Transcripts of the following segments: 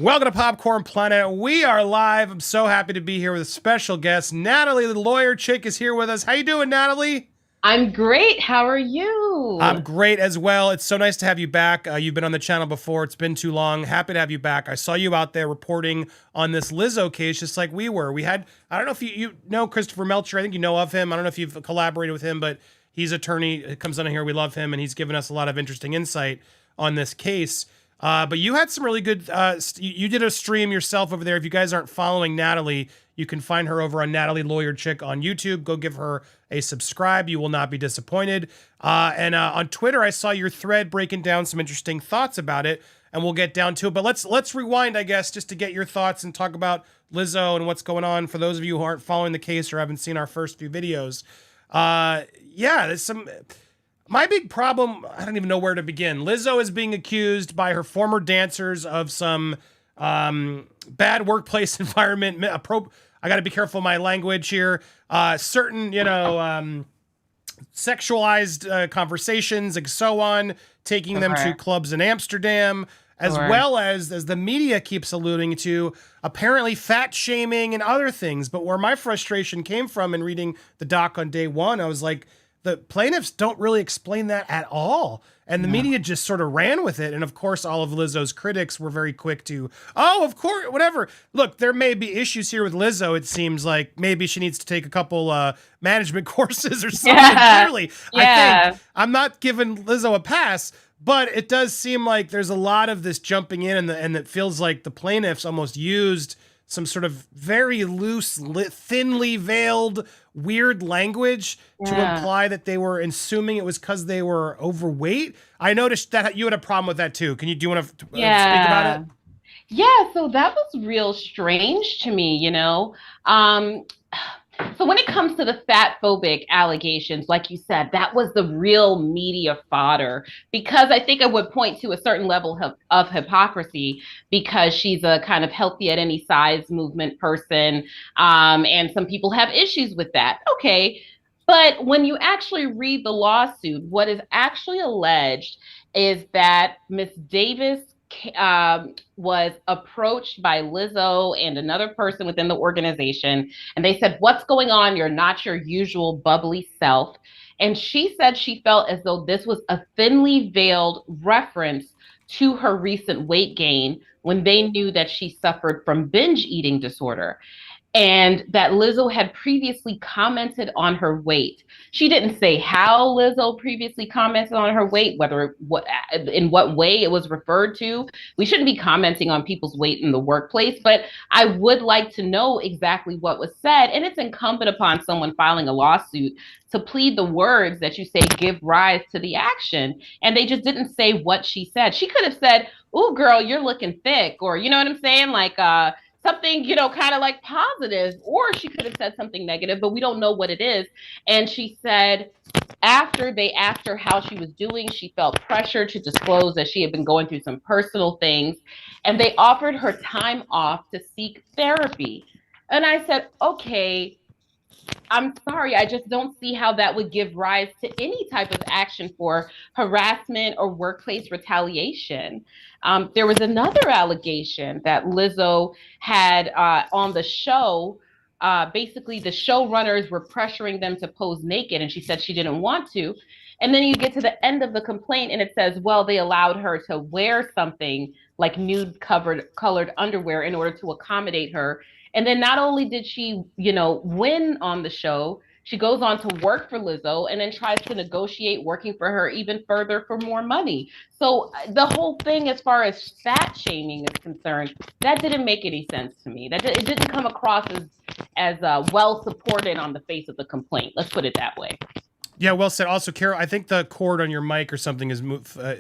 Welcome to Popcorn Planet. We are live. I'm so happy to be here with a special guest. Natalie, the lawyer chick, is here with us. How you doing, Natalie? I'm great. How are you? I'm great as well. It's so nice to have you back. You've been on the channel before. It's been too long. Happy to have you back. I saw you out there reporting on this Lizzo case just like we were. We had, I don't know if you know Christopher Melcher. I think you know of him. I don't know if you've collaborated with him, but he's attorney. Comes on here. We love him, and he's given us a lot of interesting insight on this case. But you had some really good, you did a stream yourself over there. If you guys aren't following Natalie, you can find her over on Natalie Lawyer Chick on YouTube. Go give her a subscribe. You will not be disappointed. And on Twitter, I saw your thread breaking down some interesting thoughts about it, and we'll get down to it. But let's rewind, I guess, just to get your thoughts and talk about Lizzo and what's going on for those of you who aren't following the case or haven't seen our first few videos. Yeah, there's some... My big problem, I don't even know where to begin. Lizzo is being accused by her former dancers of some bad workplace environment. I got to be careful of my language here. Certain, sexualized conversations and so on, taking them to clubs in Amsterdam, as well as the media keeps alluding to, apparently fat shaming and other things. But where my frustration came from in reading the doc on day one, I was like, the plaintiffs don't really explain that at all. And the media just sort of ran with it. And of course, all of Lizzo's critics were very quick to, oh, of course, whatever. Look, there may be issues here with Lizzo. It seems like maybe she needs to take a couple management courses or something. Yeah. Clearly, I think I'm not giving Lizzo a pass, but it does seem like there's a lot of this jumping in, and it feels like the plaintiffs almost used some sort of very loose, thinly veiled, weird language to imply that they were assuming it was because they were overweight. I noticed that you had a problem with that too. Do you want to speak about it? Yeah, so that was real strange to me, So when it comes to the fatphobic allegations, like you said, that was the real media fodder, because I think it would point to a certain level of hypocrisy, because she's a kind of healthy at any size movement person. And some people have issues with that. Okay. But when you actually read the lawsuit, what is actually alleged is that Miss Davis was approached by Lizzo and another person within the organization, and they said, "What's going on? You're not your usual bubbly self." And she said she felt as though this was a thinly veiled reference to her recent weight gain, when they knew that she suffered from binge eating disorder, and that Lizzo had previously commented on her weight. She didn't say how Lizzo previously commented on her weight, in what way it was referred to. We shouldn't be commenting on people's weight in the workplace, but I would like to know exactly what was said. And it's incumbent upon someone filing a lawsuit to plead the words that you say give rise to the action. And they just didn't say what she said. She could have said, "Ooh, girl, you're looking thick," or, you know what I'm saying? Like, something, kind of like positive, or she could have said something negative, but we don't know what it is. And she said after they asked her how she was doing, she felt pressure to disclose that she had been going through some personal things, and they offered her time off to seek therapy. And I said, okay, I'm sorry, I just don't see how that would give rise to any type of action for harassment or workplace retaliation. There was another allegation that Lizzo had on the show. Basically, the showrunners were pressuring them to pose naked, and she said she didn't want to. And then you get to the end of the complaint, and it says, well, they allowed her to wear something like nude colored underwear in order to accommodate her. And then not only did she, win on the show, she goes on to work for Lizzo and then tries to negotiate working for her even further for more money. So the whole thing, as far as fat shaming is concerned, that didn't make any sense to me. It didn't come across as well supported on the face of the complaint. Let's put it that way. Yeah, well said. Also, Carol, I think the cord on your mic or something is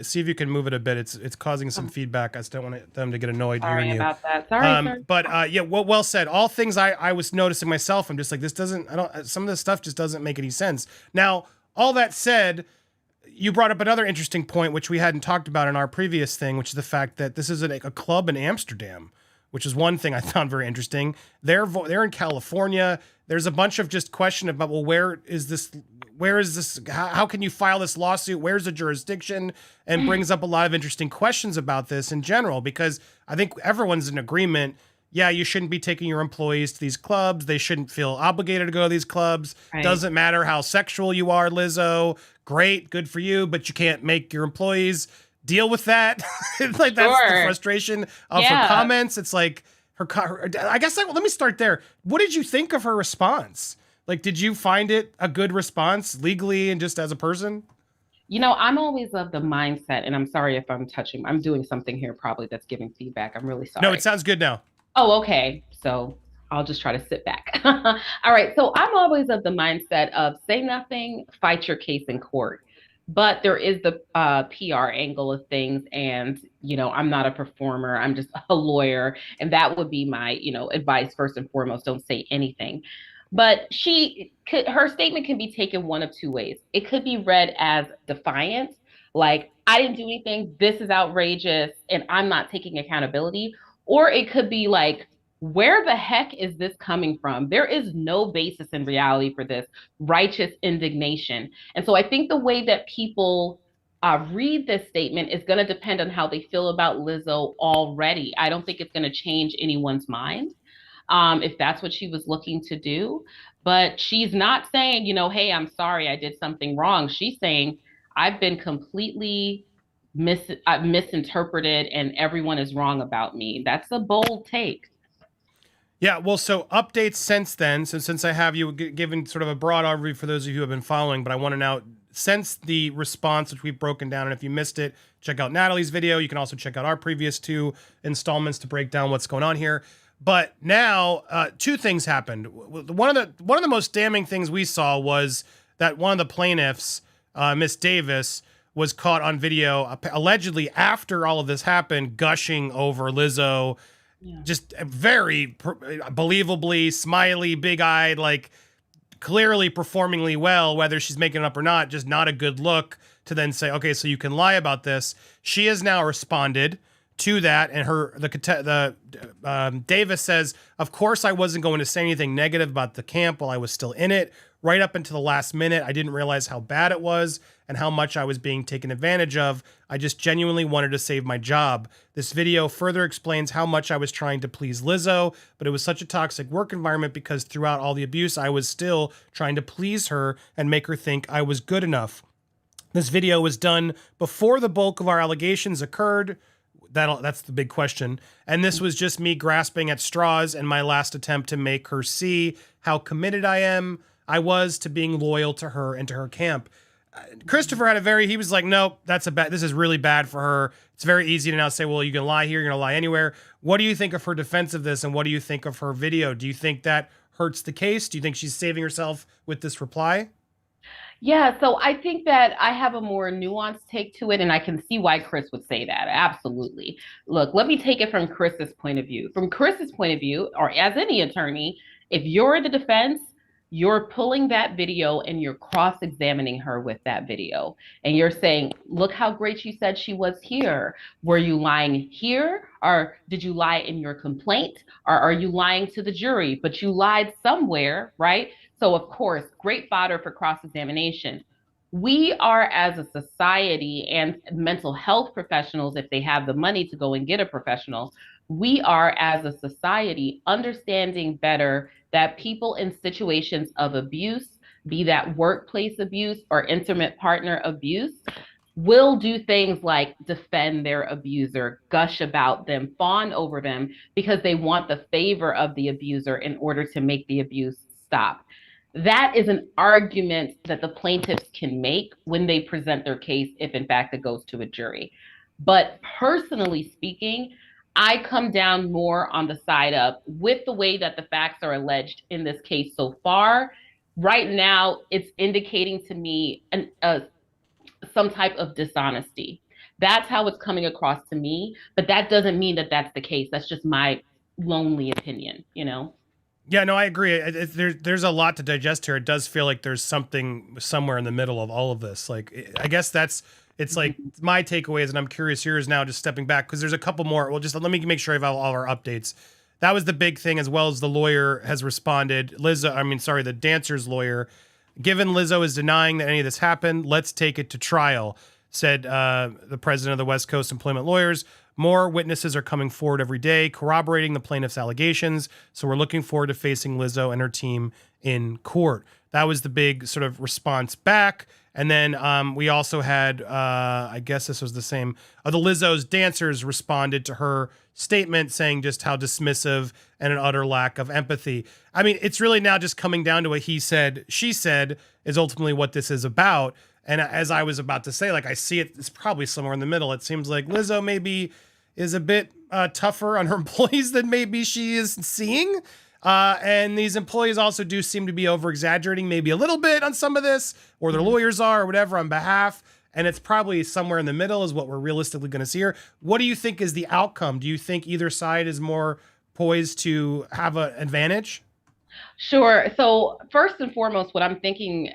see if you can move it a bit. It's causing some feedback. I just don't want them to get annoyed hearing you. Sorry about that. Sorry. But yeah, well said. All things I was noticing myself. I'm just like, some of this stuff just doesn't make any sense. Now, all that said, you brought up another interesting point, which we hadn't talked about in our previous thing, which is the fact that this is a club in Amsterdam, which is one thing I found very interesting. They're in California. There's a bunch of just question about, well, where is this? Where is this? How can you file this lawsuit? Where's the jurisdiction? And brings up a lot of interesting questions about this in general, because I think everyone's in agreement. Yeah, you shouldn't be taking your employees to these clubs. They shouldn't feel obligated to go to these clubs. Right. Doesn't matter how sexual you are, Lizzo. Great, good for you, but you can't make your employees deal with that. Like, that's the Sure. frustration of her Yeah. comments. It's like I guess let me start there. What did you think of her response? Like, did you find it a good response legally and just as a person? I'm always of the mindset, and I'm sorry if I'm doing something here probably that's giving feedback. I'm really No, it sorry. sounds good now. Oh, okay. So I'll just try to sit back. All right. So I'm always of the mindset of say nothing, fight your case in court. But there is the PR angle of things. And, I'm not a performer, I'm just a lawyer. And that would be my, advice first and foremost, don't say anything. But her statement can be taken one of two ways. It could be read as defiance, like, I didn't do anything, this is outrageous, and I'm not taking accountability. Or it could be like, where the heck is this coming from? There is no basis in reality for this righteous indignation. And so I think the way that people read this statement is going to depend on how they feel about Lizzo already. I don't think it's going to change anyone's mind if that's what she was looking to do. But she's not saying, hey, I'm sorry, I did something wrong. She's saying, I've been completely misinterpreted and everyone is wrong about me. That's a bold take. Yeah, well, so updates since then. So since I have you given sort of a broad overview for those of you who have been following, but I want to now, since the response, which we've broken down, and if you missed it, check out Natalie's video. You can also check out our previous two installments to break down what's going on here. But now, two things happened. One of the most damning things we saw was that one of the plaintiffs, Miss Davis, was caught on video allegedly after all of this happened, gushing over Lizzo, Yeah. just very believably smiley, big-eyed, like clearly performingly well, whether she's making it up or not. Just not a good look to then say, okay, so you can lie about this. She has now responded to that, and Davis says, of course I wasn't going to say anything negative about the camp while I was still in it. Right up until the last minute, I didn't realize how bad it was and how much I was being taken advantage of. I just genuinely wanted to save my job. This video further explains how much I was trying to please Lizzo, but it was such a toxic work environment because throughout all the abuse, I was still trying to please her and make her think I was good enough. This video was done before the bulk of our allegations occurred. That's the big question. And this was just me grasping at straws and my last attempt to make her see how committed I was to being loyal to her and to her camp. Christopher he was like, nope, this is really bad for her. It's very easy to now say, well, you can lie here, you're gonna lie anywhere. What do you think of her defense of this, and what do you think of her video? Do you think that hurts the case? Do you think she's saving herself with this reply? Yeah, so I think that I have a more nuanced take to it, and I can see why Chris would say that. Absolutely. Look, let me take it from Chris's point of view. From Chris's point of view, or as any attorney, if you're the defense, you're pulling that video and you're cross-examining her with that video. And you're saying, look how great she said she was here. Were you lying here? Or did you lie in your complaint? Or are you lying to the jury? But you lied somewhere, right? So, of course, great fodder for cross-examination. We are, as a society, and mental health professionals, if they have the money to go and get a professional, we are, as a society, understanding better that people in situations of abuse, be that workplace abuse or intimate partner abuse, will do things like defend their abuser, gush about them, fawn over them, because they want the favor of the abuser in order to make the abuse stop. That is an argument that the plaintiffs can make when they present their case, if in fact it goes to a jury. But personally speaking, I come down more on the side of, with the way that the facts are alleged in this case so far, right now it's indicating to me some type of dishonesty. That's how it's coming across to me, but that doesn't mean that that's the case. That's just my lonely opinion, you know? Yeah, no, I agree. There's a lot to digest here. It does feel like there's something somewhere in the middle of all of this. Like, I guess that's it's like Mhm. my takeaways, and I'm curious yours now. Just stepping back because there's a couple more. Well, just let me make sure I have all our updates. That was the big thing, as well as the lawyer has responded. Lizzo, I mean, sorry, the dancer's lawyer. Given Lizzo is denying that any of this happened, let's take it to trial, said the president of the West Coast Employment Lawyers. More witnesses are coming forward every day, corroborating the plaintiff's allegations. So we're looking forward to facing Lizzo and her team in court. That was the big sort of response back. And then we also had, I guess this was the same, the Lizzo's dancers responded to her statement saying just how dismissive and an utter lack of empathy. I mean, it's really now just coming down to what he said, she said, is ultimately what this is about. And as I was about to say, like, I see it's probably somewhere in the middle. It seems like Lizzo maybe is a bit tougher on her employees than maybe she is seeing. And these employees also do seem to be over exaggerating maybe a little bit on some of this, or their lawyers are, or whatever on behalf. And it's probably somewhere in the middle is what we're realistically going to see here. What do you think is the outcome? Do you think either side is more poised to have an advantage? Sure. So first and foremost, what I'm thinking,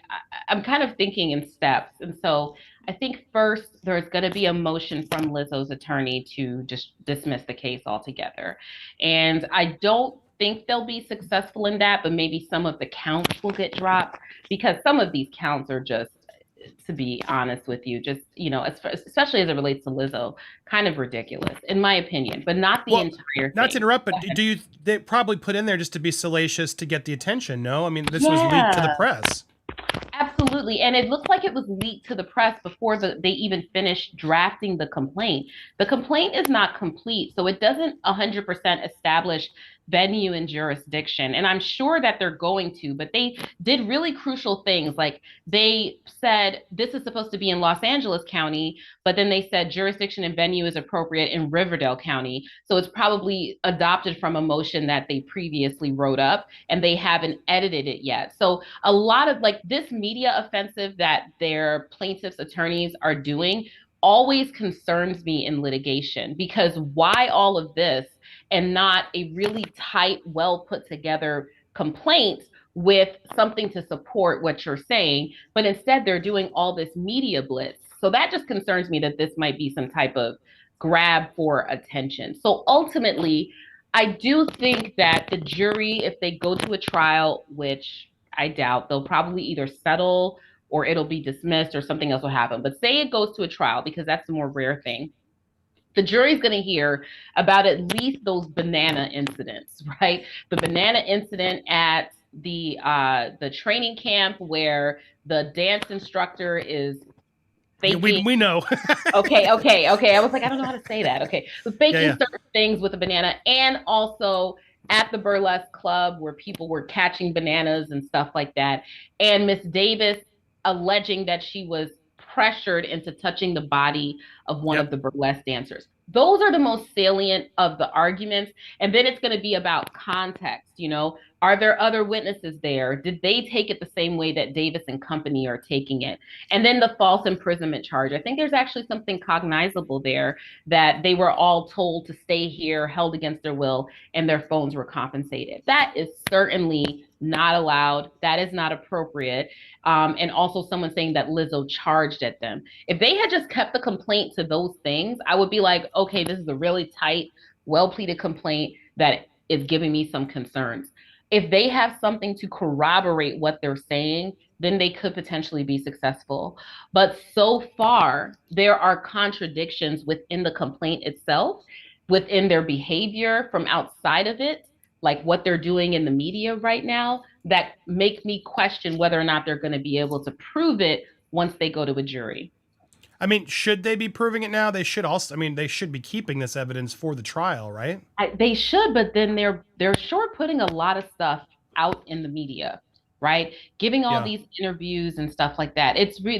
I'm kind of thinking in steps. And so I think first there's going to be a motion from Lizzo's attorney to just dismiss the case altogether. And I don't think they'll be successful in that, but maybe some of the counts will get dropped because some of these counts are just, to be honest with you, just, especially as it relates to Lizzo, kind of ridiculous, in my opinion, but not the Well, entire not to thing. interrupt, but do you, they probably put in there just to be salacious to get the attention? No, I mean, this was leaked to the Yeah. press. Absolutely. And it looks like it was leaked to the press before they even finished drafting the complaint. The complaint is not complete, so it doesn't 100% establish venue and jurisdiction. And I'm sure that they're going to, but they did really crucial things. Like they said this is supposed to be in Los Angeles County, but then they said jurisdiction and venue is appropriate in Riverdale County. So it's probably adopted from a motion that they previously wrote up and they haven't edited it yet. So a lot of like this media offensive that their plaintiffs' attorneys are doing always concerns me in litigation because why all of this and not a really tight, well put together complaint with something to support what you're saying, but instead they're doing all this media blitz. So that just concerns me that this might be some type of grab for attention. So ultimately, I do think that the jury, if they go to a trial, which I doubt, they'll probably either settle or it'll be dismissed or something else will happen. But say it goes to a trial because that's the more rare thing. The jury's going to hear about at least those banana incidents, right? The banana incident at the training camp where the dance instructor is Yeah, faking. we know. Okay. I was like, I don't know how to say that. Okay. But Yeah, faking yeah. certain things with a banana and also at the burlesque club where people were catching bananas and stuff like that. And Miss Davis alleging that she was pressured into touching the body of one of Yep. the burlesque dancers. Those are the most salient of the arguments. And then it's going to be about context. Are there other witnesses there? Did they take it the same way that Davis and company are taking it? And then the false imprisonment charge. I think there's actually something cognizable there that they were all told to stay here, held against their will, and their phones were confiscated. That is certainly not allowed. That is not appropriate. And also someone saying that Lizzo charged at them. If they had just kept the complaint to those things, I would be like, okay, this is a really tight, well pleaded complaint that is giving me some concerns. If they have something to corroborate what they're saying, then they could potentially be successful. But so far, there are contradictions within the complaint itself, within their behavior from outside of it, like what they're doing in the media right now, that make me question whether or not they're going to be able to prove it once they go to a jury. I mean, should they be proving it now? They should also, I mean, they should be keeping this evidence for the trial, right? They should, but then they're sure putting a lot of stuff out in the media, right? Giving all Yeah. these interviews and stuff like that.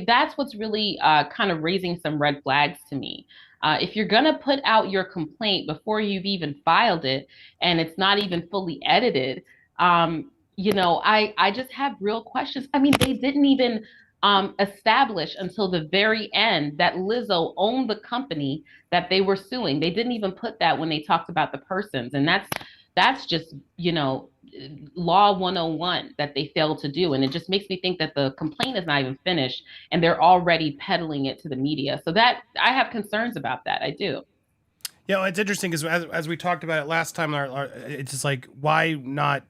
That's what's really kind of raising some red flags to me. If you're gonna put out your complaint before you've even filed it, and it's not even fully edited, I just have real questions. I mean, they didn't even establish until the very end that Lizzo owned the company that they were suing. They didn't even put that when they talked about the persons. And that's just, law 101 that they failed to do. And it just makes me think that the complaint is not even finished and they're already peddling it to the media. So that I have concerns about that. I do. Yeah, well, it's interesting because as we talked about it last time, it's just like, why not?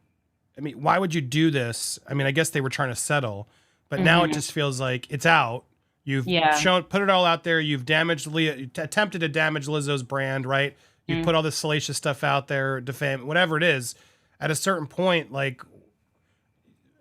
I mean, why would you do this? I mean, I guess they were trying to settle, but now it Hmm. just feels like it's out. You've Yeah. shown, put it all out there. You've damaged, attempted to damage Lizzo's brand, right? You've Mm. put all this salacious stuff out there, defame, whatever it is. At a certain point, like,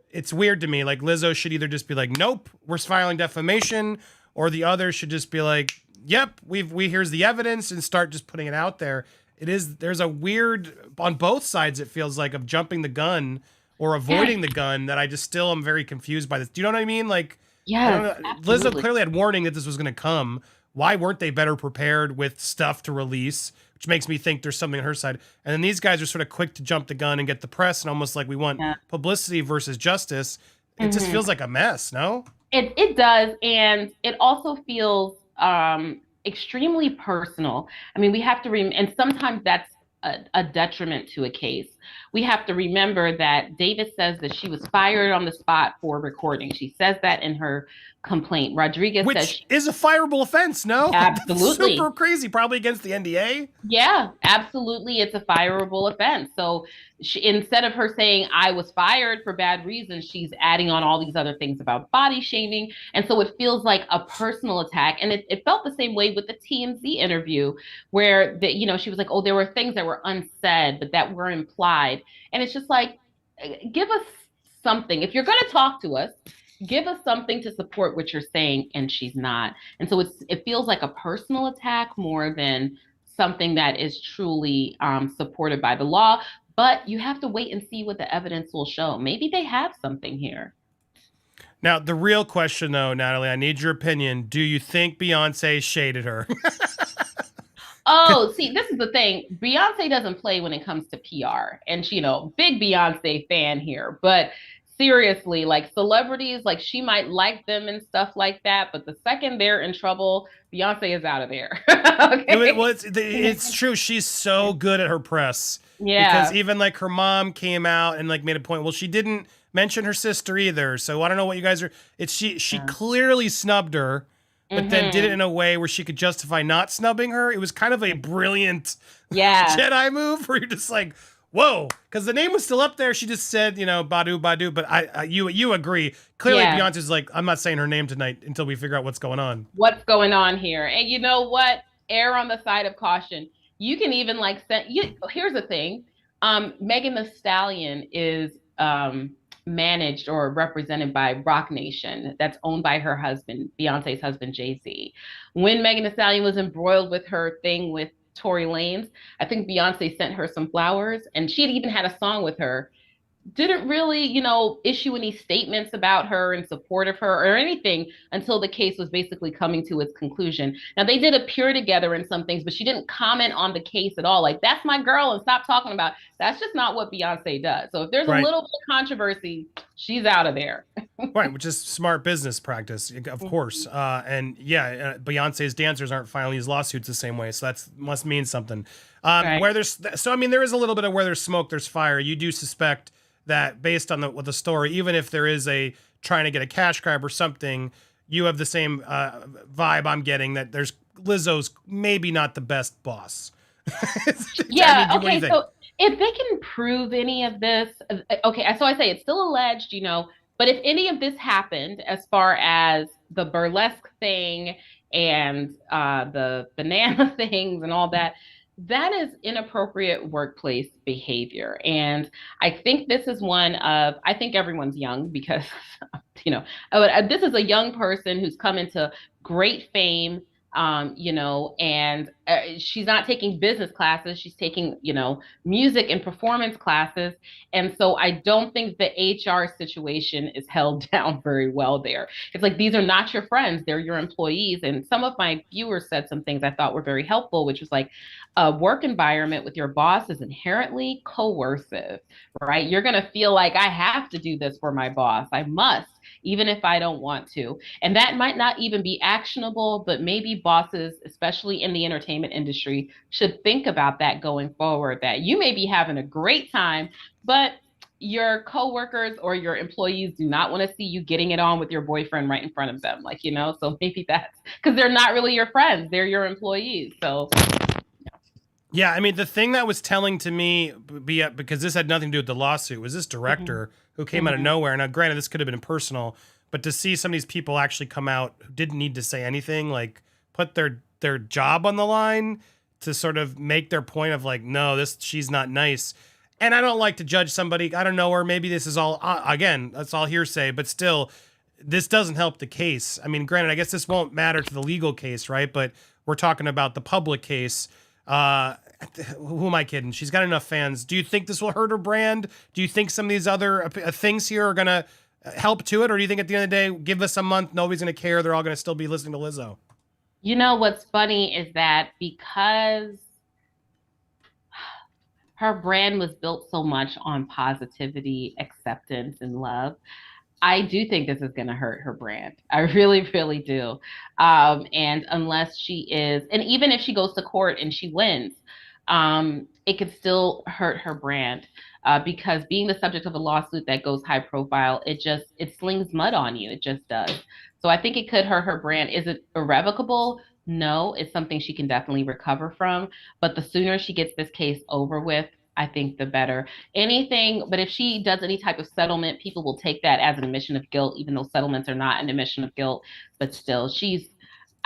it's weird to me. Like, Lizzo should either just be like, nope, we're filing defamation, or the other should just be like, yep, we here's the evidence, and start just putting it out there. There's a weird on both sides, it feels like, of jumping the gun or Yes. avoiding the gun, that I just still am very confused by this. Do you know what I mean? Like, I don't Yes, know. Lizzo absolutely. clearly had warning that this was going to come. Why weren't they better prepared with stuff to release? Which makes me think there's something on her side. And then these guys are sort of quick to jump the gun and get the press, and almost like we want Yeah. publicity versus justice. It just Hmm. feels like a mess, no? It does, and it also feels extremely personal. I mean, we have to and sometimes that's a detriment to a case. We have to remember that Davis says that she was fired on the spot for recording. She says that in her complaint. Rodriguez says Which is a fireable offense, no? Like, that's super absolutely. crazy, probably against the NDA. Yeah, absolutely. It's a fireable offense. So instead of her saying, I was fired for bad reasons, she's adding on all these other things about body shaming. And so it feels like a personal attack. And it felt the same way with the TMZ interview, where she was like, oh, there were things that were unsaid, but that were implied. And it's just like, give us something. If you're going to talk to us, give us something to support what you're saying. And she's not. And so it feels like a personal attack more than something that is truly supported by the law. But you have to wait and see what the evidence will show. Maybe they have something here. Now, the real question, though, Natalie, I need your opinion. Do you think Beyonce shaded her? Oh, see, this is the thing. Beyonce doesn't play when it comes to PR. And she, big Beyonce fan here. But seriously, like celebrities, like she might like them and stuff like that. But the second they're in trouble, Beyonce is out of there. Well, Okay. it's true. She's so good at her press, because Yeah. even like her mom came out and like made a point. Well, she didn't mention her sister either, so I don't know what you guys are. It's she Yeah. clearly snubbed her, but then did it Hmm. in a way where she could justify not snubbing her. It was kind of a brilliant Yeah. Jedi move where you're just like, whoa, because the name was still up there. She just said, Badu Badu, but you agree. Clearly, Yeah. Beyonce's like, I'm not saying her name tonight until we figure out what's going on. What's going on here? And you know what? Err on the side of caution. You can even like send you. Here's the thing. Megan the Stallion is managed or represented by Rock Nation, that's owned by her husband, Beyonce's husband, Jay-Z. When Megan the Stallion was embroiled with her thing with Tory Lanez, I think Beyonce sent her some flowers, and she had even had a song with her, didn't really, issue any statements about her in support of her or anything until the case was basically coming to its conclusion. Now, they did appear together in some things, but she didn't comment on the case at all. Like, that's my girl and stop talking about it. That's just not what Beyonce does. So if there's a Right. little bit of controversy, she's out of there. Right, which is smart business practice, of course. And yeah, Beyonce's dancers aren't filing these lawsuits the same way, so that must mean something. Right. Where there's so I mean, there is a little bit of where there's smoke, there's fire. You do suspect that based on the story, even if there is a trying to get a cash grab or something, you have the same vibe I'm getting, that there's Lizzo's maybe not the best boss. I mean, Yeah. what do you Okay. think? So if they can prove any of this, okay. So I say it's still alleged, but if any of this happened, as far as the burlesque thing and the banana things and all that, that is inappropriate workplace behavior. And I think this is I think everyone's young because, this is a young person who's come into great fame, and she's not taking business classes. She's taking, music and performance classes. And so I don't think the HR situation is held down very well there. It's like, these are not your friends, they're your employees. And some of my viewers said some things I thought were very helpful, which was like, a work environment with your boss is inherently coercive, right? You're going to feel like, I have to do this for my boss. I must. even if I don't want to. And that might not even be actionable, but maybe bosses, especially in the entertainment industry, should think about that going forward, that you may be having a great time, but your coworkers or your employees do not want to see you getting it on with your boyfriend right in front of them. Like, so maybe that's because they're not really your friends, they're your employees. So yeah, I mean, the thing that was telling to me, because this had nothing to do with the lawsuit, was this director who came out of nowhere. Now, granted, this could have been impersonal, but to see some of these people actually come out who didn't need to say anything, like put their job on the line to sort of make their point of like, no, she's not nice. And I don't like to judge somebody. I don't know, or maybe this is all, again, that's all hearsay, but still, this doesn't help the case. I mean, granted, I guess this won't matter to the legal case, right? But we're talking about the public case. Who am I kidding? She's got enough fans. Do you think this will hurt her brand? Do you think some of these other things here are going to help to it? Or do you think at the end of the day, give us a month, nobody's going to care, they're all going to still be listening to Lizzo? what's funny is that because her brand was built so much on positivity, acceptance, and love, I do think this is going to hurt her brand. I really, really do. And unless she is, and even if she goes to court and she wins, it could still hurt her brand, because being the subject of a lawsuit that goes high profile, it slings mud on you. It just does. So I think it could hurt her brand. Is it irrevocable? No, it's something she can definitely recover from. But the sooner she gets this case over with, I think the better. But if she does any type of settlement, people will take that as an admission of guilt, even though settlements are not an admission of guilt. But still,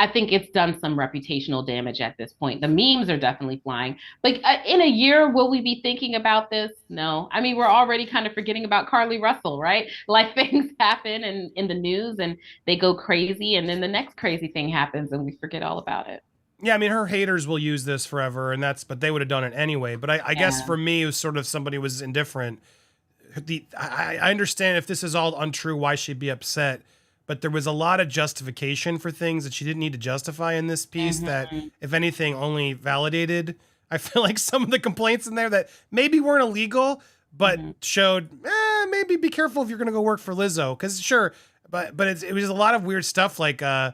I think it's done some reputational damage at this point. The memes are definitely flying. Like, in a year, will we be thinking about this? No. I mean, we're already kind of forgetting about Carly Russell, right? Like, things happen in the news and they go crazy, and then the next crazy thing happens and we forget all about it. Yeah, I mean, her haters will use this forever, but they would have done it anyway. But I guess for me, it was sort of somebody was indifferent. I understand if this is all untrue, why she'd be upset. But there was a lot of justification for things that she didn't need to justify in this piece that, if anything, only validated, I feel like, some of the complaints in there that maybe weren't illegal, but showed, maybe be careful if you're going to go work for Lizzo. Because sure, but it was a lot of weird stuff like, I'm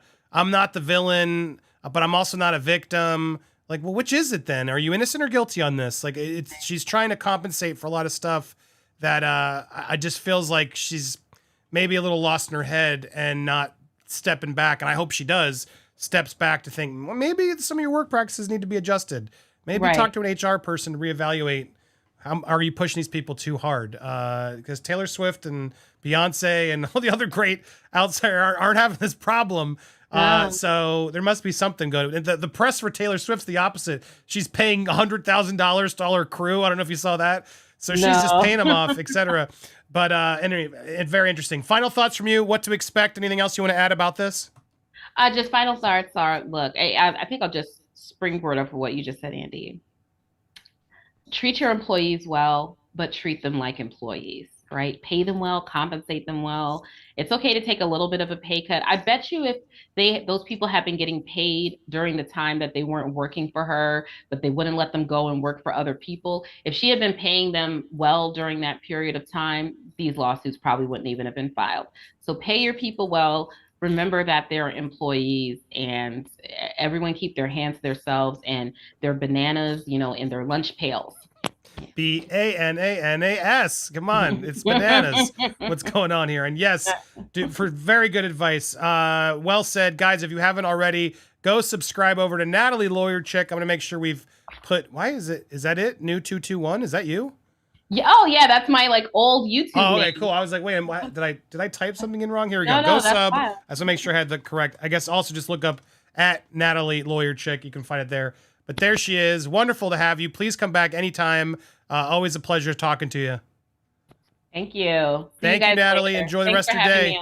not the villain, but I'm also not a victim. Like, well, which is it then? Are you innocent or guilty on this? Like, she's trying to compensate for a lot of stuff that I just feels like she's maybe a little lost in her head and not stepping back. And I hope she steps back to think, well, maybe some of your work practices need to be adjusted. Maybe talk to an HR person to reevaluate. Are you pushing these people too hard? Because Taylor Swift and Beyonce and all the other great outsider aren't having this problem. So there must be something good. The press for Taylor Swift's the opposite. She's paying $100,000 to all her crew. I don't know if you saw that. So she's just paying them off, etc. But anyway, very interesting. Final thoughts from you. What to expect? Anything else you want to add about this? Just final thoughts are, look, I think I'll just springboard over what you just said, Andy. Treat your employees well, but treat them like employees, right? Pay them well, compensate them well. It's okay to take a little bit of a pay cut. I bet you if those people have been getting paid during the time that they weren't working for her, but they wouldn't let them go and work for other people, if she had been paying them well during that period of time, these lawsuits probably wouldn't even have been filed. So pay your people well. Remember that they're employees, and everyone keep their hands to themselves and their bananas, in their lunch pails. Bananas. Come on, it's bananas. What's going on here? And yes, dude, for very good advice. Well said, guys. If you haven't already, go subscribe over to Natalie Lawyer Chick. I'm gonna make sure we've put. Why is it? Is that it? New 221. Is that you? Yeah. Oh yeah, that's my old YouTube. Oh, okay, name. cool. I was like, wait, did I type something in wrong? Here we No, go. Go that's sub. fine. I have to make sure I had the correct. I guess also just look up at Natalie Lawyer Chick. You can find it there. But there she is. Wonderful to have you. Please come back anytime. Always a pleasure talking to you. Thank you. Thank you, Natalie. Enjoy the rest of your day.